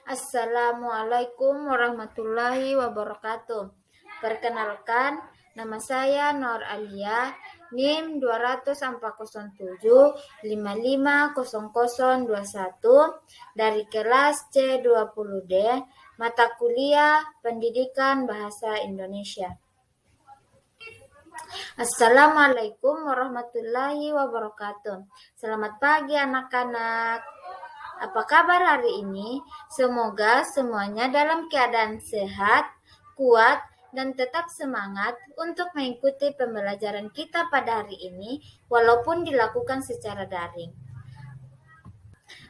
Assalamualaikum warahmatullahi wabarakatuh. Perkenalkan, nama saya Nur Alia, NIM 20407550021 dari kelas C20D, mata kuliah Pendidikan Bahasa Indonesia. Assalamualaikum warahmatullahi wabarakatuh. Selamat pagi anak-anak. Apa kabar hari ini? Semoga semuanya dalam keadaan sehat, kuat, dan tetap semangat untuk mengikuti pembelajaran kita pada hari ini, walaupun dilakukan secara daring.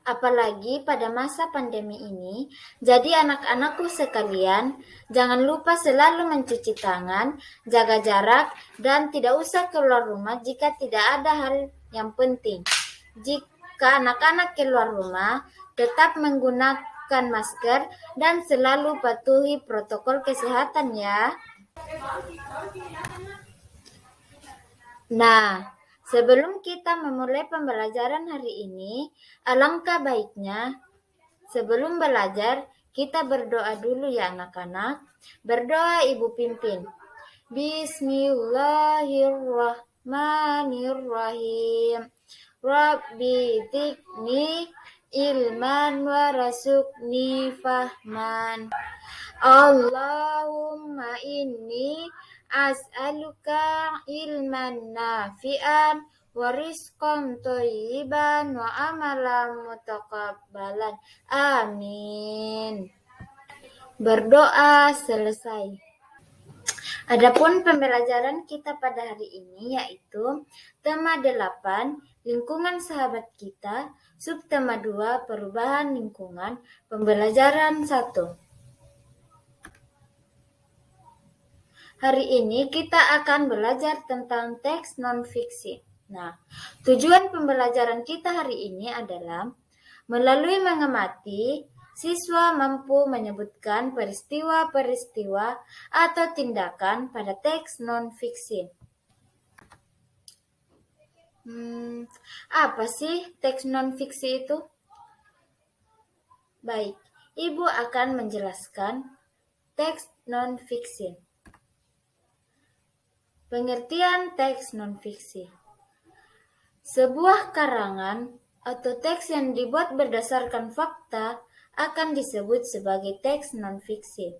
Apalagi pada masa pandemi ini, jadi anak-anakku sekalian, jangan lupa selalu mencuci tangan, jaga jarak, dan tidak usah keluar rumah jika tidak ada hal yang penting. Jika anak-anak keluar rumah, tetap menggunakan masker dan selalu patuhi protokol kesehatan ya. Nah, sebelum kita memulai pembelajaran hari ini, alangkah baiknya sebelum belajar kita berdoa dulu ya anak-anak. Berdoa Ibu pimpin. Bismillahirrahmanirrahim. Rabbi zidni ilman warasukni fahman. Allahumma inni as'aluka ilman nafi'an wa rizqan thayyiban wa amalan mutaqabbalan. Amin. Berdoa selesai. Adapun pembelajaran kita pada hari ini yaitu tema 8, lingkungan sahabat kita, subtema 2, perubahan lingkungan, pembelajaran 1. Hari ini kita akan belajar tentang teks non-fiksi. Nah, tujuan pembelajaran kita hari ini adalah melalui mengamati, siswa mampu menyebutkan peristiwa-peristiwa atau tindakan pada teks non-fiksi. Apa sih teks non-fiksi itu? Baik, Ibu akan menjelaskan teks non-fiksi. Pengertian teks non-fiksi. Sebuah karangan atau teks yang dibuat berdasarkan fakta akan disebut sebagai teks non-fiksi.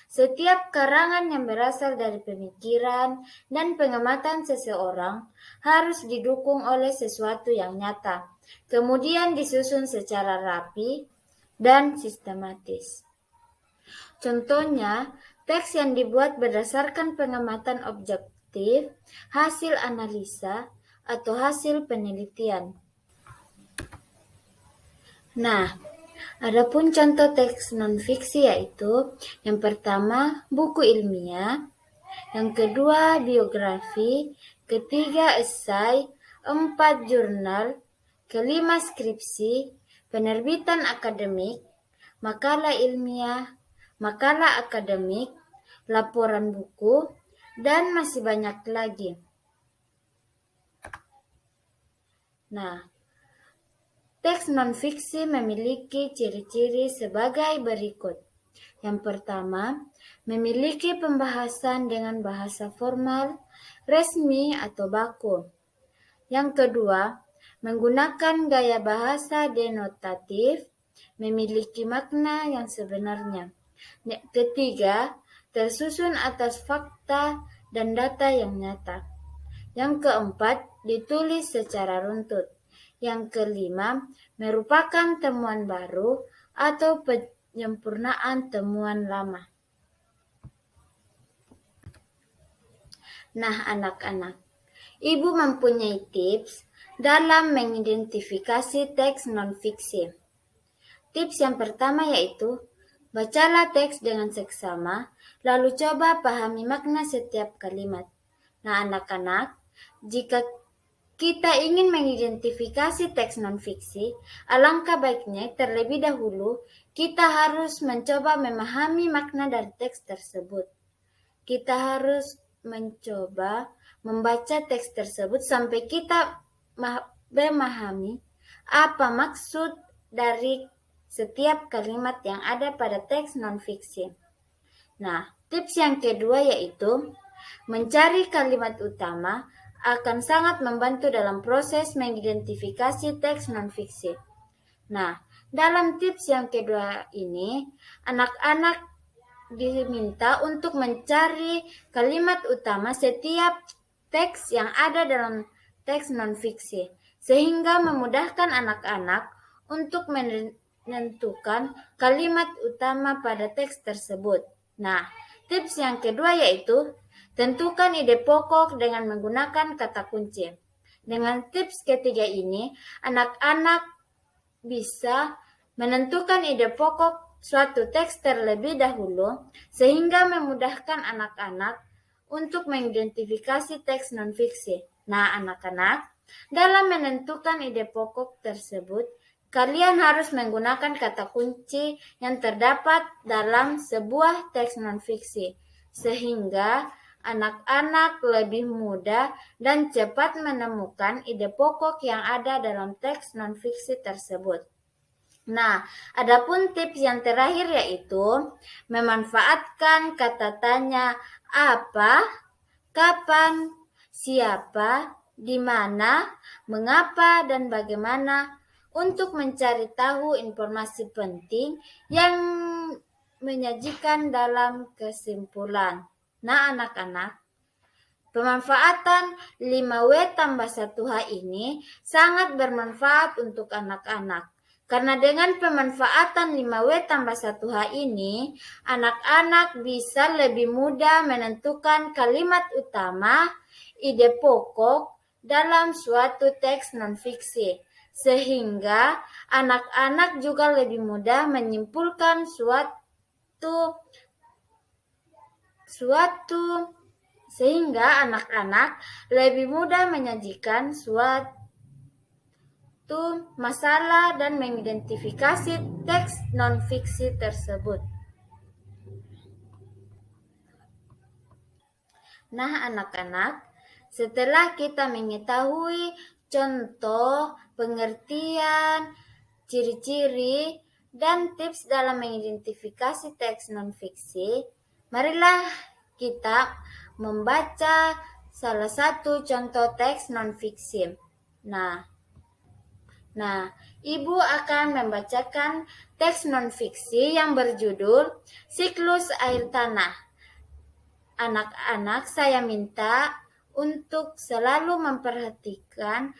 Setiap karangan yang berasal dari pemikiran dan pengamatan seseorang harus didukung oleh sesuatu yang nyata, kemudian disusun secara rapi dan sistematis. Contohnya, teks yang dibuat berdasarkan pengamatan objektif, hasil analisa, atau hasil penelitian. Nah, adapun contoh teks non-fiksi yaitu yang pertama buku ilmiah, yang kedua biografi, ketiga esai, 4 jurnal, kelima skripsi, penerbitan akademik, makalah ilmiah, makalah akademik, laporan buku, dan masih banyak lagi. Nah, teks non-fiksi memiliki ciri-ciri sebagai berikut. Yang pertama, memiliki pembahasan dengan bahasa formal, resmi atau baku. Yang kedua, menggunakan gaya bahasa denotatif, memiliki makna yang sebenarnya. Ketiga, tersusun atas fakta dan data yang nyata. Yang keempat, ditulis secara runtut. Yang kelima, merupakan temuan baru atau penyempurnaan temuan lama. Nah, anak-anak, Ibu mempunyai tips dalam mengidentifikasi teks non-fiksi. Tips yang pertama yaitu, bacalah teks dengan seksama, lalu coba pahami makna setiap kalimat. Nah, anak-anak, jika kita ingin mengidentifikasi teks non-fiksi, alangkah baiknya terlebih dahulu kita harus mencoba memahami makna dari teks tersebut. Kita harus mencoba membaca teks tersebut sampai kita memahami apa maksud dari setiap kalimat yang ada pada teks non-fiksi. Nah, tips yang kedua yaitu mencari kalimat utama akan sangat membantu dalam proses mengidentifikasi teks non-fiksi. Nah, dalam tips yang kedua ini, anak-anak diminta untuk mencari kalimat utama setiap teks yang ada dalam teks non-fiksi, sehingga memudahkan anak-anak untuk menentukan kalimat utama pada teks tersebut. Nah, tips yang kedua yaitu tentukan ide pokok dengan menggunakan kata kunci. Dengan tips ketiga ini, anak-anak bisa menentukan ide pokok suatu teks terlebih dahulu, sehingga memudahkan anak-anak untuk mengidentifikasi teks non-fiksi. Nah, anak-anak, dalam menentukan ide pokok tersebut, kalian harus menggunakan kata kunci yang terdapat dalam sebuah teks non-fiksi, sehingga anak-anak lebih mudah dan cepat menemukan ide pokok yang ada dalam teks non-fiksi tersebut. Nah, adapun tips yang terakhir yaitu memanfaatkan kata tanya apa, kapan, siapa, di mana, mengapa, dan bagaimana untuk mencari tahu informasi penting yang menyajikan dalam kesimpulan. Nah, anak-anak, pemanfaatan 5W tambah 1H ini sangat bermanfaat untuk anak-anak. Karena dengan pemanfaatan 5W tambah 1H ini, anak-anak bisa lebih mudah menentukan kalimat utama, ide pokok dalam suatu teks non-fiksi. Sehingga anak-anak juga lebih mudah menyimpulkan sehingga anak-anak lebih mudah menyajikan suatu masalah dan mengidentifikasi teks non-fiksi tersebut. Nah, anak-anak, setelah kita mengetahui contoh, pengertian, ciri-ciri, dan tips dalam mengidentifikasi teks non-fiksi, marilah kita membaca salah satu contoh teks non-fiksi. Nah, Ibu akan membacakan teks non-fiksi yang berjudul Siklus Air Tanah. Anak-anak, saya minta untuk selalu memperhatikan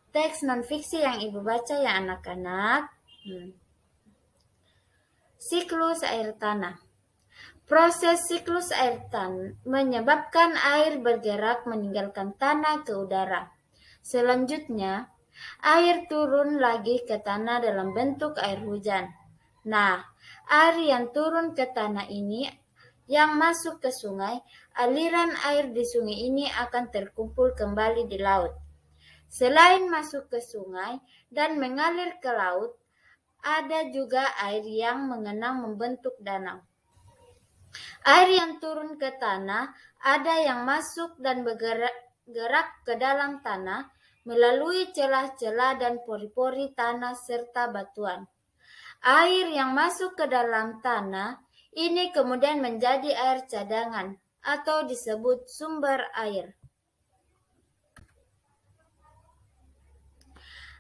teks non-fiksi yang Ibu baca ya anak-anak. Siklus air tanah. Proses siklus air tanah menyebabkan air bergerak meninggalkan tanah ke udara. Selanjutnya, air turun lagi ke tanah dalam bentuk air hujan. Nah, air yang turun ke tanah ini yang masuk ke sungai, aliran air di sungai ini akan terkumpul kembali di laut. Selain masuk ke sungai dan mengalir ke laut, ada juga air yang mengenang membentuk danau. Air yang turun ke tanah ada yang masuk dan bergerak ke dalam tanah melalui celah-celah dan pori-pori tanah serta batuan. Air yang masuk ke dalam tanah ini kemudian menjadi air cadangan atau disebut sumber air.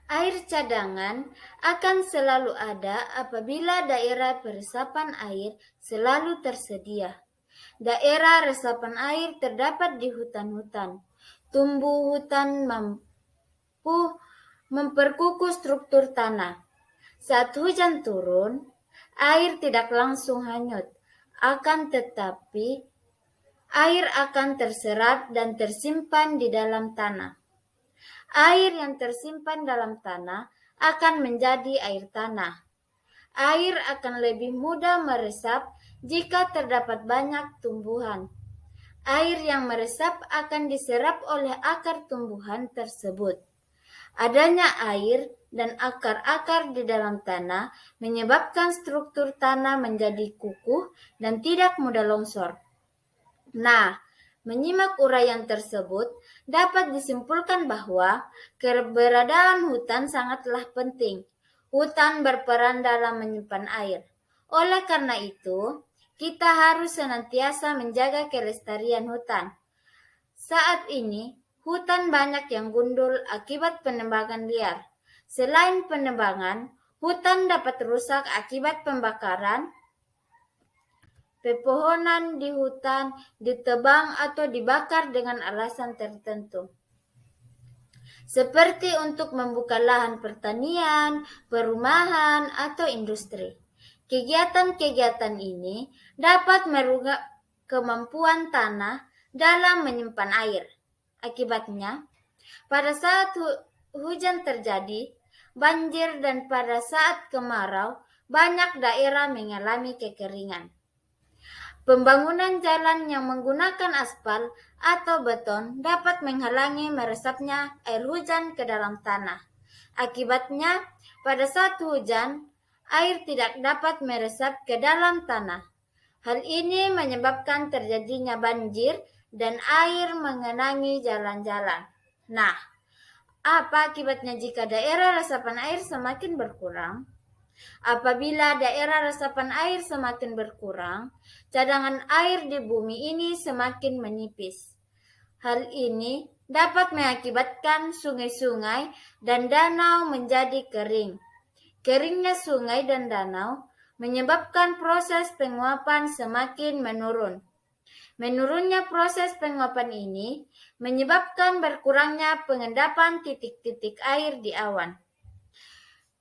Air cadangan akan selalu ada apabila daerah peresapan air selalu tersedia. Daerah resapan air terdapat di hutan-hutan. Tumbuh hutan mampu memperkukuh struktur tanah. Saat hujan turun, air tidak langsung hanyut, akan tetapi air akan terserap dan tersimpan di dalam tanah. Air yang tersimpan dalam tanah akan menjadi air tanah. Air akan lebih mudah meresap jika terdapat banyak tumbuhan. Air yang meresap akan diserap oleh akar tumbuhan tersebut. Adanya air dan akar-akar di dalam tanah menyebabkan struktur tanah menjadi kukuh dan tidak mudah longsor. Nah, menyimak uraian tersebut dapat disimpulkan bahwa keberadaan hutan sangatlah penting Hutan berperan dalam menyimpan air. Oleh karena itu, kita harus senantiasa menjaga kelestarian hutan. Saat ini, hutan banyak yang gundul akibat penebangan liar. Selain penebangan, hutan dapat rusak akibat pembakaran. Pepohonan di hutan ditebang atau dibakar dengan alasan tertentu, seperti untuk membuka lahan pertanian, perumahan, atau industri. Kegiatan-kegiatan ini dapat merusak kemampuan tanah dalam menyimpan air. Akibatnya, pada saat hujan terjadi, banjir, dan pada saat kemarau, banyak daerah mengalami kekeringan. Pembangunan jalan yang menggunakan aspal atau beton dapat menghalangi meresapnya air hujan ke dalam tanah. Akibatnya, pada saat hujan, air tidak dapat meresap ke dalam tanah. Hal ini menyebabkan terjadinya banjir dan air mengenangi jalan-jalan. Nah, apa akibatnya jika daerah resapan air semakin berkurang? Apabila daerah resapan air semakin berkurang, cadangan air di bumi ini semakin menipis. Hal ini dapat mengakibatkan sungai-sungai dan danau menjadi kering. Keringnya sungai dan danau menyebabkan proses penguapan semakin menurun. Menurunnya proses penguapan ini menyebabkan berkurangnya pengendapan titik-titik air di awan.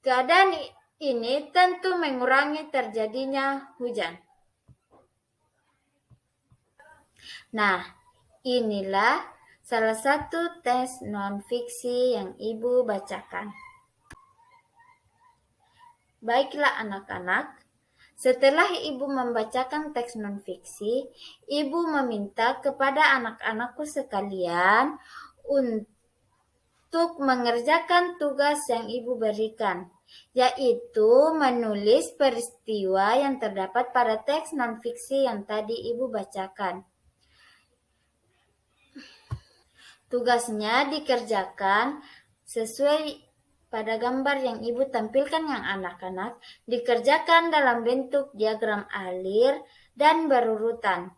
Keadaan ini tentu mengurangi terjadinya hujan. Nah, inilah salah satu teks non-fiksi yang Ibu bacakan. Baiklah anak-anak, setelah Ibu membacakan teks non-fiksi, Ibu meminta kepada anak-anakku sekalian untuk mengerjakan tugas yang Ibu berikan, yaitu menulis peristiwa yang terdapat pada teks non-fiksi yang tadi Ibu bacakan. Tugasnya dikerjakan sesuai pada gambar yang Ibu tampilkan yang anak-anak, dikerjakan dalam bentuk diagram alir dan berurutan.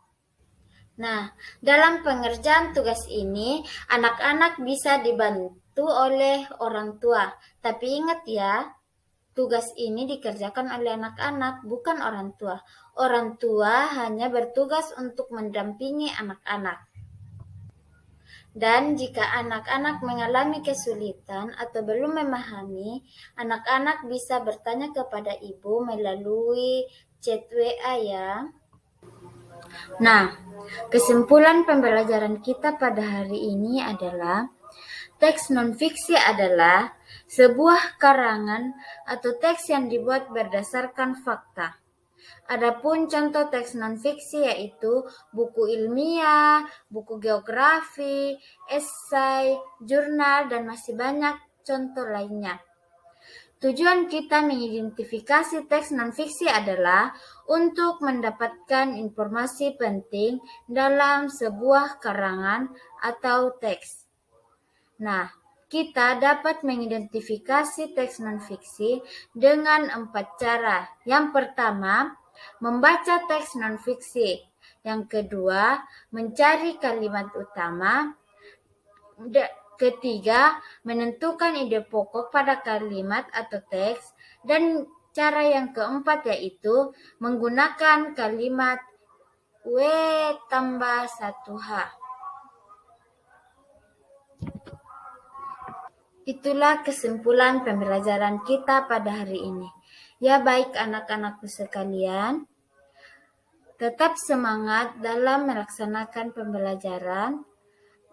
Nah, dalam pengerjaan tugas ini, anak-anak bisa dibantu oleh orang tua. Tapi ingat ya, tugas ini dikerjakan oleh anak-anak, bukan orang tua. Orang tua hanya bertugas untuk mendampingi anak-anak. Dan jika anak-anak mengalami kesulitan atau belum memahami, anak-anak bisa bertanya kepada ibu melalui chat WA ya. Nah, kesimpulan pembelajaran kita pada hari ini adalah teks non-fiksi adalah sebuah karangan atau teks yang dibuat berdasarkan fakta. Adapun contoh teks non-fiksi yaitu buku ilmiah, buku geografi, esai, jurnal, dan masih banyak contoh lainnya. Tujuan kita mengidentifikasi teks non-fiksi adalah untuk mendapatkan informasi penting dalam sebuah karangan atau teks. Nah, kita dapat mengidentifikasi teks non-fiksi dengan 4 cara. Yang pertama, membaca teks non-fiksi. Yang kedua, mencari kalimat utama. Ketiga, menentukan ide pokok pada kalimat atau teks. Dan cara yang keempat yaitu menggunakan kalimat W tambah 1H. Itulah kesimpulan pembelajaran kita pada hari ini. Ya baik anak-anakku sekalian, tetap semangat dalam melaksanakan pembelajaran.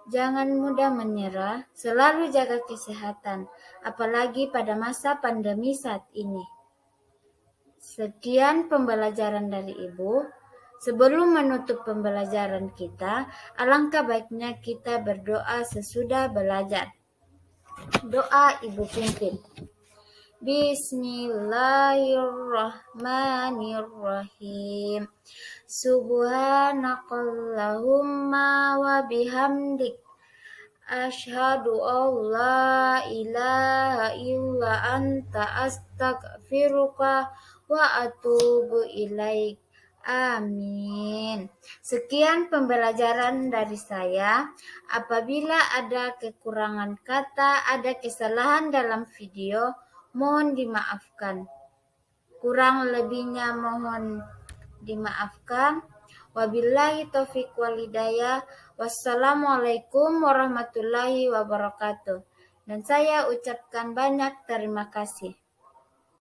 Jangan mudah menyerah, selalu jaga kesehatan, apalagi pada masa pandemi saat ini. Sekian pembelajaran dari Ibu. Sebelum menutup pembelajaran kita, alangkah baiknya kita berdoa sesudah belajar. Doa Ibu pimpin. Bismillahirrahmanirrahim. Subhanakallahumma wa bihamdik. Asyhadu an la ilaha illa anta astaghfiruka wa atubu ilaik. Amin. Sekian pembelajaran dari saya. Apabila ada kekurangan kata, ada kesalahan dalam video, mohon dimaafkan. Kurang lebihnya mohon dimaafkan. Wabillahi taufiq walhidayah. Wassalamualaikum warahmatullahi wabarakatuh. Dan saya ucapkan banyak terima kasih.